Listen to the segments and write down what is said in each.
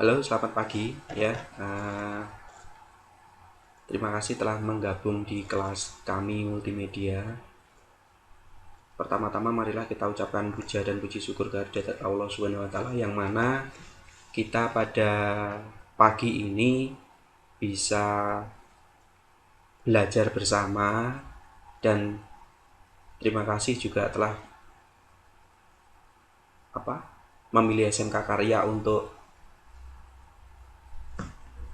Halo, selamat pagi ya. Terima kasih telah menggabung di kelas kami multimedia. Pertama-tama marilah kita ucapkan puja dan puji syukur kehadirat Allah Subhanahu wa taala yang mana kita pada pagi ini bisa belajar bersama, dan terima kasih juga telah memilih SMK Karya untuk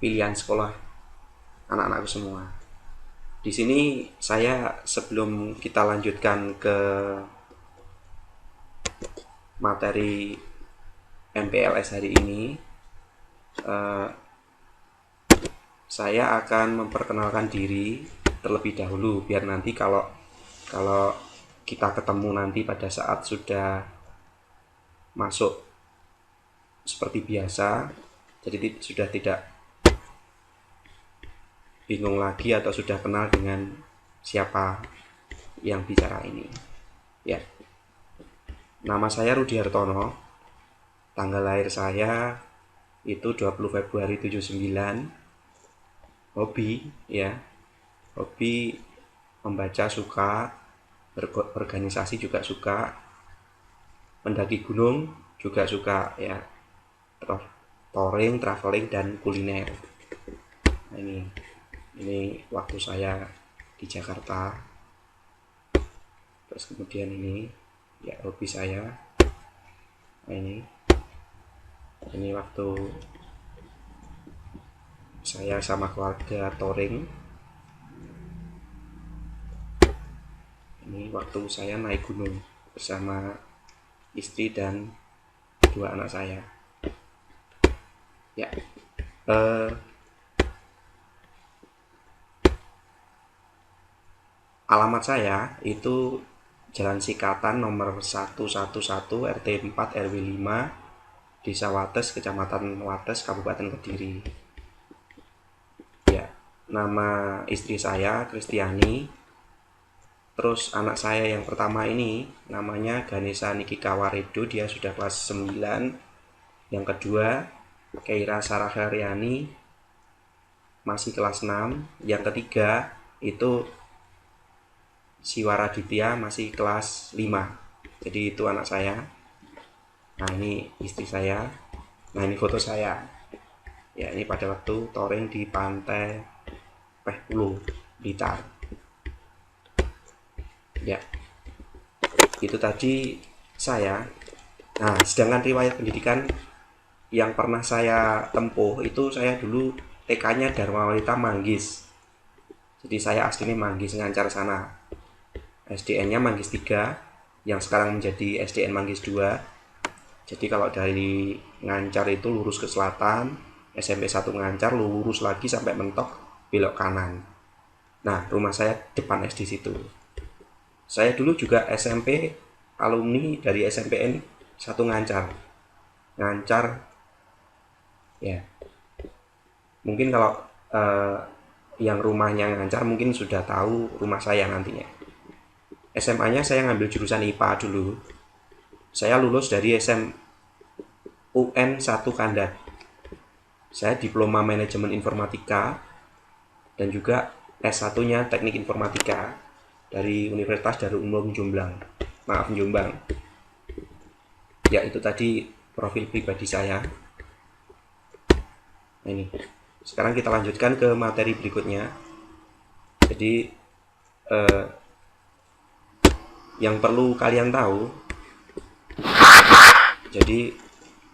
pilihan sekolah anak-anakku semua. Di sini saya, sebelum kita lanjutkan ke materi MPLS hari ini, saya akan memperkenalkan diri terlebih dahulu biar nanti kalau kita ketemu nanti pada saat sudah masuk seperti biasa, jadi sudah tidak bingung lagi atau sudah kenal dengan siapa yang bicara ini. Ya. Nama saya Rudi Hartono. Tanggal lahir saya itu 20 Februari 79. Hobi ya. Hobi membaca suka, berorganisasi juga suka, mendaki gunung juga suka ya. Touring, traveling, dan kuliner. Nah, ini waktu saya di Jakarta. Terus kemudian ini ya hobi saya. Nah, ini waktu saya sama keluarga touring. Ini waktu saya naik gunung bersama istri dan 2 anak saya. Ya. Alamat saya itu Jalan Sikatan nomor 111 RT 4 RW 5, Desa Wates, Kecamatan Wates, Kabupaten Kediri. Ya, nama istri saya Kristiani. Terus anak saya yang pertama ini namanya Ganesha Nikika Waredo, dia sudah kelas 9. Yang kedua Keira Sarah Haryani, masih kelas 6. Yang ketiga itu Siwara Ditya, masih kelas 5. Jadi itu anak saya. Nah, ini istri saya. Nah, ini foto saya. Ya, ini pada waktu touring di pantai Pehulu, Blitar. Ya, itu tadi saya. Nah, sedangkan riwayat pendidikan yang pernah saya tempuh itu, saya dulu TK-nya Dharma Wanita Manggis. Jadi saya aslinya Manggis, Ngancar sana. SDN-nya Manggis 3, yang sekarang menjadi SDN Manggis 2. Jadi kalau dari Ngancar itu lurus ke selatan, SMP 1 Ngancar, lurus lagi sampai mentok, belok kanan. Nah, rumah saya depan SD situ. Saya dulu juga SMP alumni dari SMPN 1 Ngancar. Ngancar ya. Mungkin kalau yang rumahnya Ngancar mungkin sudah tahu rumah saya nantinya. SMA-nya saya ngambil jurusan IPA dulu. Saya lulus dari UN 1 Kandat. Saya diploma manajemen informatika dan juga S1-nya teknik informatika dari Universitas Darul Ulum Jombang. Jombang. Ya, itu tadi profil pribadi saya. Nah, ini. Sekarang kita lanjutkan ke materi berikutnya. Jadi yang perlu kalian tahu, jadi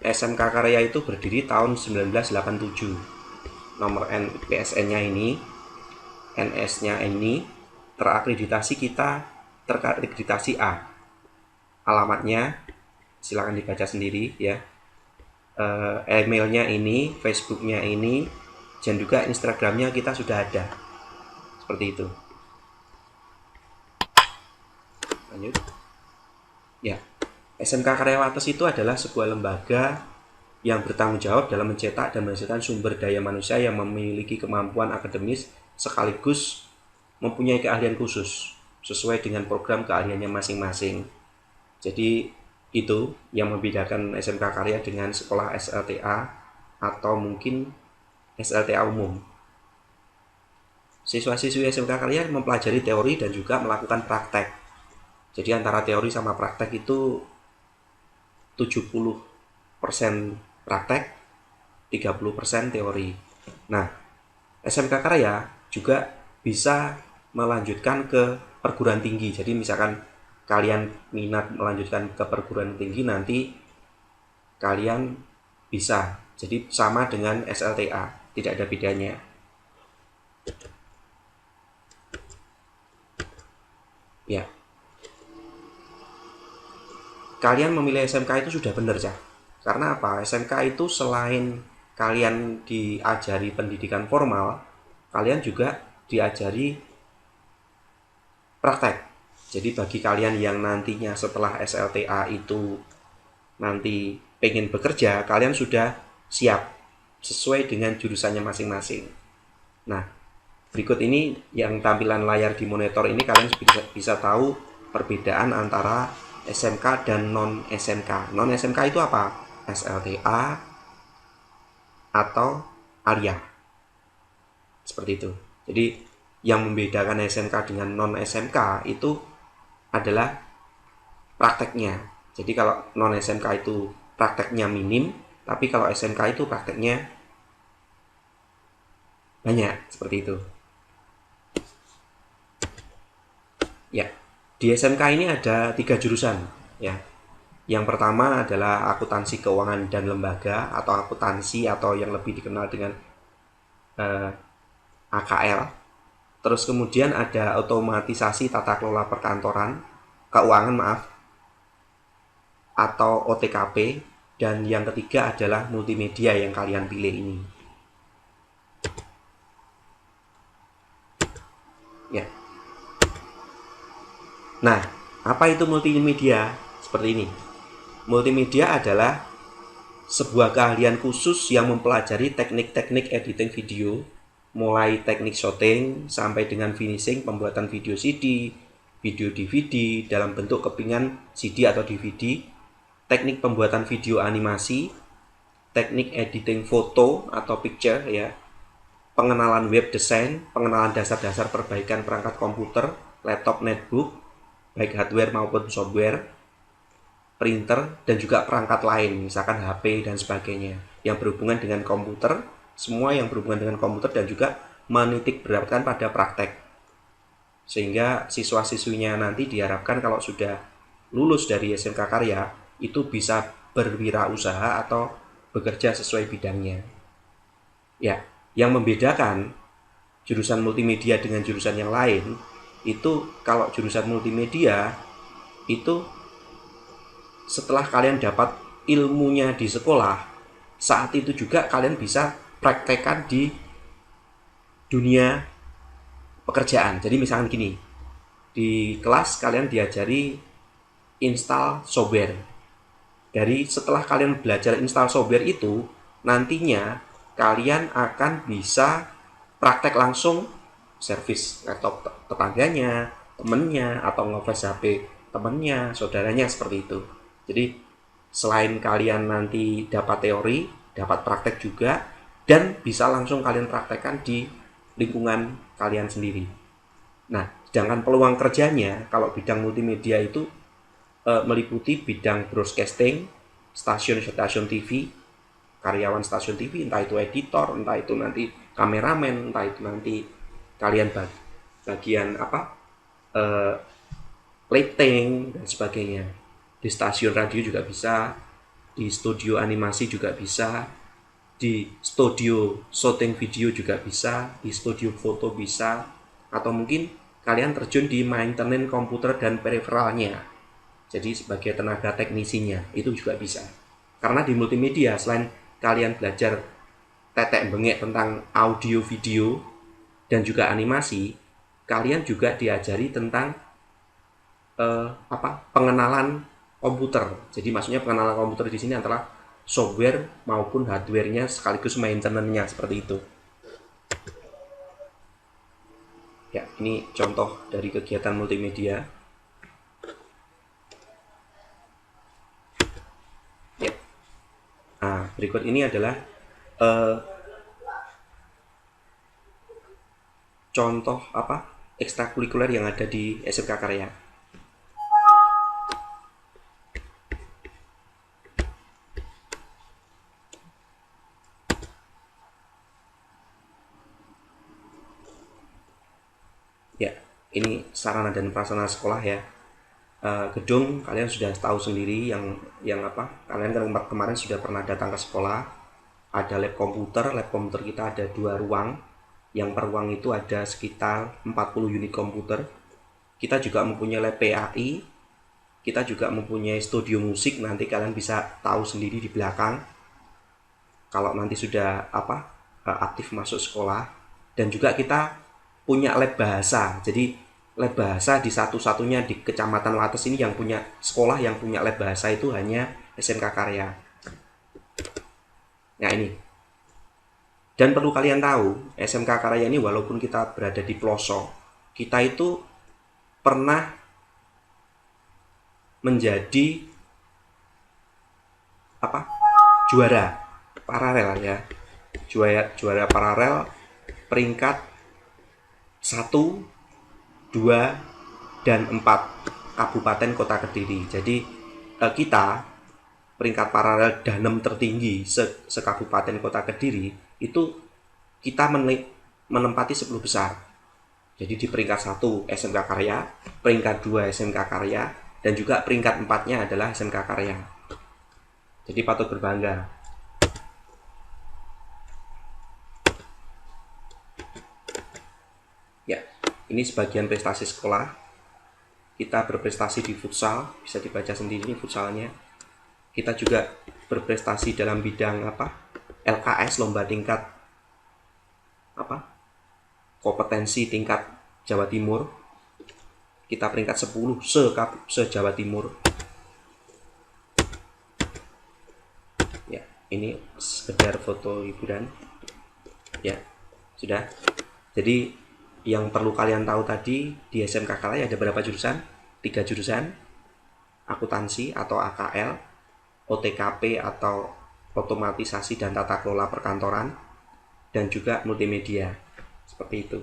SMK Karya itu berdiri tahun 1987. Nomor PSN-nya ini, NS-nya ini, terakreditasi A. Alamatnya silakan dibaca sendiri ya. Emailnya ini, Facebooknya ini, dan juga Instagramnya kita sudah ada. Seperti itu. Lanjut. Ya, SMK Karya Wates itu adalah sebuah lembaga yang bertanggung jawab dalam mencetak dan menghasilkan sumber daya manusia yang memiliki kemampuan akademis sekaligus mempunyai keahlian khusus sesuai dengan program keahliannya masing-masing. Jadi itu yang membedakan SMK Karya dengan sekolah SLTA atau mungkin SLTA umum. Siswa-siswi SMK kalian mempelajari teori dan juga melakukan praktek. Jadi antara teori sama praktek itu 70% praktek, 30% teori. Nah, SMK Karya juga bisa melanjutkan ke perguruan tinggi. Jadi misalkan kalian minat melanjutkan ke perguruan tinggi, nanti kalian bisa. Jadi sama dengan SLTA, tidak ada bedanya. Ya. Kalian memilih SMK itu sudah benar, Cah. Karena apa? SMK itu selain kalian diajari pendidikan formal, kalian juga diajari praktek. Jadi bagi kalian yang nantinya setelah SLTA itu nanti pengen bekerja, kalian sudah siap sesuai dengan jurusannya masing-masing. Nah, berikut ini yang tampilan layar di monitor ini kalian bisa tahu perbedaan antara SMK dan non SMK. Non SMK itu apa? SLTA atau Arya. Seperti itu. Jadi yang membedakan SMK dengan non SMK itu adalah prakteknya. Jadi kalau non SMK itu prakteknya minim, tapi kalau SMK itu prakteknya banyak, seperti itu. Ya, di SMK ini ada 3 jurusan, ya. Yang pertama adalah akuntansi keuangan dan lembaga atau akuntansi atau yang lebih dikenal dengan AKL. Terus kemudian ada otomatisasi tata kelola perkantoran, keuangan maaf, atau OTKP, dan yang ketiga adalah multimedia yang kalian pilih ini. Ya. Nah, apa itu multimedia? Seperti ini. Multimedia adalah sebuah keahlian khusus yang mempelajari teknik-teknik editing video, mulai teknik shooting sampai dengan finishing pembuatan video CD, video DVD dalam bentuk kepingan CD atau DVD, teknik pembuatan video animasi, teknik editing foto atau picture, ya, pengenalan web design, pengenalan dasar-dasar perbaikan perangkat komputer, laptop, netbook, baik hardware maupun software, printer, dan juga perangkat lain, misalkan HP dan sebagainya, yang berhubungan dengan komputer, semua yang berhubungan dengan komputer, dan juga menitik beratkan pada praktek. Sehingga siswa-siswinya nanti diharapkan kalau sudah lulus dari SMK Karya, itu bisa berwirausaha atau bekerja sesuai bidangnya. Ya, yang membedakan jurusan multimedia dengan jurusan yang lain, itu kalau jurusan multimedia, itu setelah kalian dapat ilmunya di sekolah, saat itu juga kalian bisa praktekkan di dunia pekerjaan. Jadi misalkan gini, di kelas kalian diajari install software. Dari setelah kalian belajar install software itu, nantinya kalian akan bisa praktek langsung servis laptop tetangganya, temennya, atau nge-flash HP temennya, saudaranya, seperti itu. Jadi selain kalian nanti dapat teori, dapat praktek juga, dan bisa langsung kalian praktekkan di lingkungan kalian sendiri. Nah, sedangkan peluang kerjanya kalau bidang multimedia itu meliputi bidang broadcasting, stasiun-stasiun TV, karyawan stasiun TV, entah itu editor, entah itu nanti kameramen, entah itu nanti kalian bagian apa, lighting dan sebagainya. Di stasiun radio juga bisa, di studio animasi juga bisa, di studio shooting video juga bisa, di studio foto bisa, atau mungkin kalian terjun di maintenance komputer dan periferalnya. Jadi sebagai tenaga teknisinya itu juga bisa. Karena di multimedia selain kalian belajar tetek bengek tentang audio video dan juga animasi, kalian juga diajari tentang pengenalan komputer. Jadi maksudnya pengenalan komputer di sini adalah software maupun hardware-nya sekaligus maintenance-nya, seperti itu. Ya, ini contoh dari kegiatan multimedia. Ya. Nah, berikut ini adalah eh, contoh apa ekstrakurikuler yang ada di SMK Karya. Ya, ini sarana dan prasarana sekolah ya. Gedung kalian sudah tahu sendiri yang apa? Kalian kan kemarin sudah pernah datang ke sekolah. Ada lab komputer. Lab komputer kita ada 2 ruang. Yang per ruang itu ada sekitar 40 unit komputer. Kita juga mempunyai lab PAI. Kita juga mempunyai studio musik. Nanti kalian bisa tahu sendiri di belakang. Kalau nanti sudah aktif masuk sekolah. Dan juga kita punya lab bahasa. Jadi lab bahasa di satu-satunya di Kecamatan Wates ini yang punya sekolah yang punya lab bahasa itu hanya SMK Karya. Nah ini. Dan perlu kalian tahu, SMK Karya ini walaupun kita berada di pelosok, kita itu pernah menjadi apa? Juara paralel ya. Juara paralel peringkat 1, 2, dan 4 Kabupaten Kota Kediri. Jadi kita peringkat paralel danem tertinggi se-Kabupaten Kota Kediri itu kita menempati 10 besar. Jadi di peringkat 1 SMK Karya, peringkat 2 SMK Karya, dan juga peringkat 4-nya adalah SMK Karya. Jadi patut berbangga. Ya, ini sebagian prestasi sekolah. Kita berprestasi di futsal, bisa dibaca sendiri futsalnya. Kita juga berprestasi dalam bidang LKS, lomba tingkat kompetensi tingkat Jawa Timur. Kita peringkat 10 se-Jawa Timur. Ya, ini sekedar foto hiburan. Ya, sudah. Jadi yang perlu kalian tahu tadi di SMK Karya ada berapa jurusan? 3 jurusan. Akuntansi atau AKL, OTKP atau otomatisasi dan tata kelola perkantoran, dan juga multimedia. Seperti itu.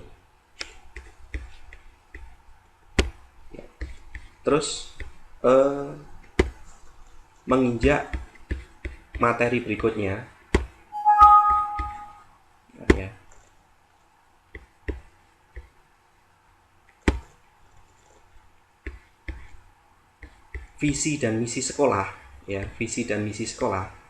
Ya. Terus menginjak materi berikutnya. Nah, ya. Visi dan misi sekolah, ya, visi dan misi sekolah.